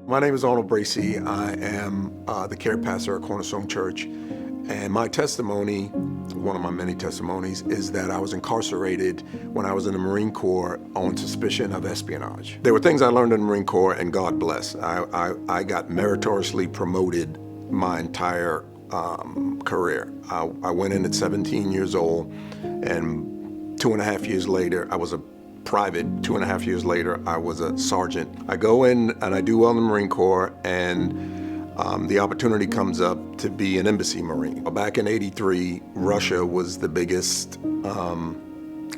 My name is Arnold Bracy. I am the care pastor at Cornerstone Church. And my testimony, one of my many testimonies, is that I was incarcerated when I was in the Marine Corps on suspicion of espionage. There were things I learned in the Marine Corps, and God bless. I got meritoriously promoted my entire career. I went in at 17 years old, and 2.5 years later, I was a private. 2.5 years later, I was a sergeant. I go in and I do well in the Marine Corps, and the opportunity comes up to be an embassy Marine. Back in '83, Russia was the biggest,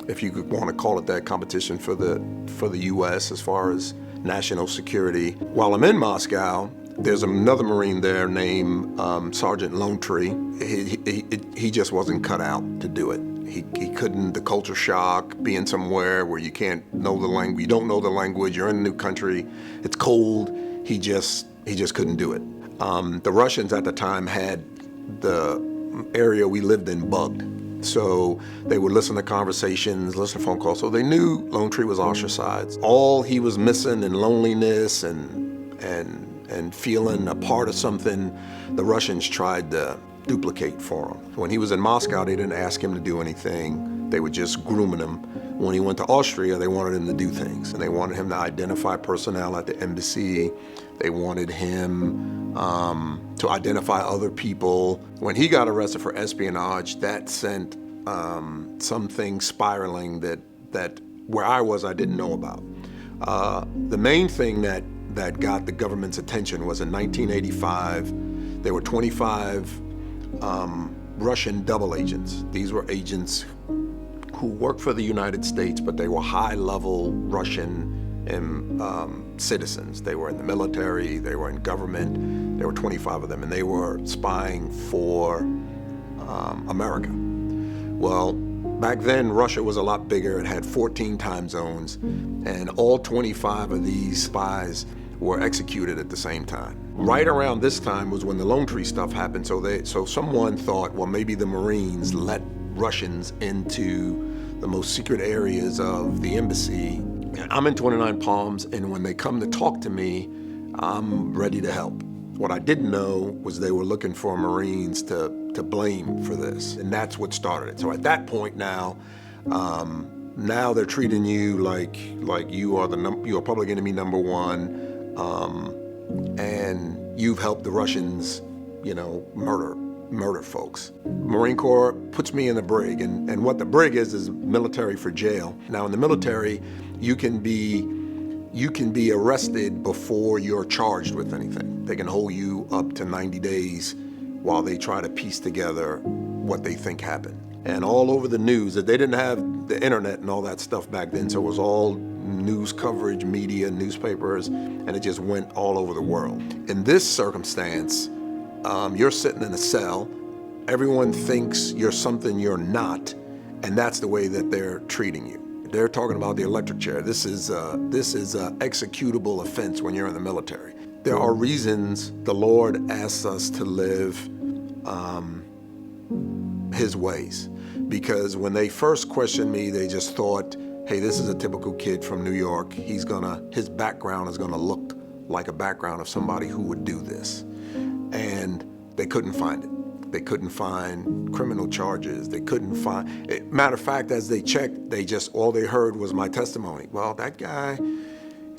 if you could want to call it that, competition for the U.S. as far as national security. While I'm in Moscow, there's another Marine there named Sergeant Wrongfully. He just wasn't cut out to do it. He couldn't, the culture shock, being somewhere where you can't know the language, you don't know the language, you're in a new country, it's cold, he just couldn't do it. The Russians at the time had the area we lived in bugged. So they would listen to conversations, listen to phone calls, so they knew Lone Tree was ostracized. All he was missing in loneliness and feeling a part of something, the Russians tried to duplicate for him. When he was in Moscow, they didn't ask him to do anything. They were just grooming him. When he went to Austria, they wanted him to do things. And they wanted him to identify personnel at the embassy. They wanted him to identify other people. When he got arrested for espionage, that sent something spiraling that where I was, I didn't know about. The main thing that got the government's attention was in 1985, there were 25 Russian double agents. These were agents who worked for the United States, but they were high-level Russian citizens. They were in the military, they were in government. There were 25 of them, and they were spying for America. Well, back then, Russia was a lot bigger. It had 14 time zones, and all 25 of these spies were executed at the same time. Right around this time was when the Lone Tree stuff happened, so someone thought, well, maybe the Marines let Russians into the most secret areas of the embassy. I'm in 29 Palms, and when they come to talk to me, I'm ready to help. What I didn't know was they were looking for Marines to blame for this, and that's what started it. So at that point now they're treating you like you are you're public enemy number one, and you've helped the Russians, murder folks. Marine Corps puts me in the brig, and what the brig is military for jail. Now in the military, you can be arrested before you're charged with anything. They can hold you up to 90 days while they try to piece together what they think happened. And all over the news, they didn't have the internet and all that stuff back then, so it was all news coverage, media, newspapers, and it just went all over the world. In this circumstance, you're sitting in a cell, everyone thinks you're something you're not, and that's the way that they're treating you. They're talking about the electric chair. This is a executable offense when you're in the military. There are reasons the Lord asks us to live His ways, because when they first questioned me, they just thought, hey, this is a typical kid from New York. His background is gonna look like a background of somebody who would do this. And they couldn't find it. They couldn't find criminal charges. They couldn't find, matter of fact, as they checked, all they heard was my testimony. Well, that guy,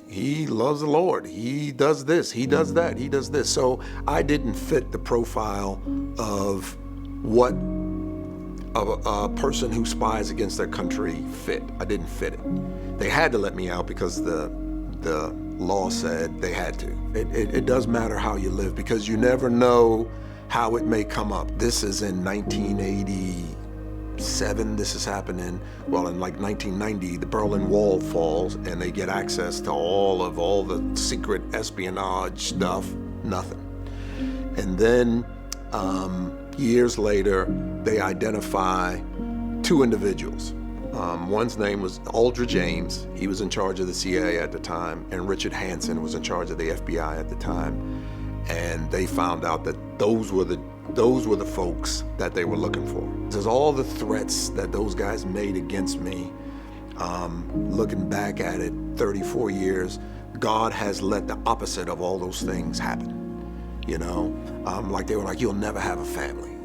he loves the Lord. He does this, he does that, he does this. So I didn't fit the profile of what a person who spies against their country fit. I didn't fit it. They had to let me out because the law said they had to. It does matter how you live, because you never know how it may come up. This is in 1987, this is happening. Well, in like 1990, the Berlin Wall falls and they get access to all the secret espionage stuff, nothing. And then years later, they identify two individuals. One's name was Aldrich James. He was in charge of the CIA at the time, and Richard Hansen was in charge of the FBI at the time. And they found out that those were the folks that they were looking for. There's all the threats that those guys made against me. Looking back at it, 34 years, God has let the opposite of all those things happen. Like they were like, you'll never have a family,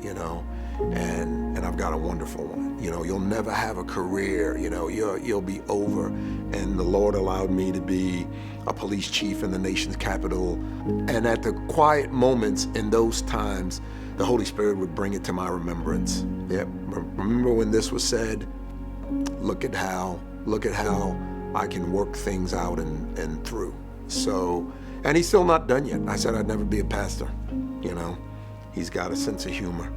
and I've got a wonderful one. You'll never have a career, you'll be over. And the Lord allowed me to be a police chief in the nation's capital. And at the quiet moments in those times, the Holy Spirit would bring it to my remembrance. Yep. Remember when this was said? Look at how I can work things out and through. So, and he's still not done yet. I said I'd never be a pastor. He's got a sense of humor.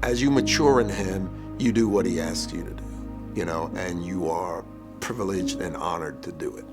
As you mature in him, you do what he asks you to do, and you are privileged and honored to do it.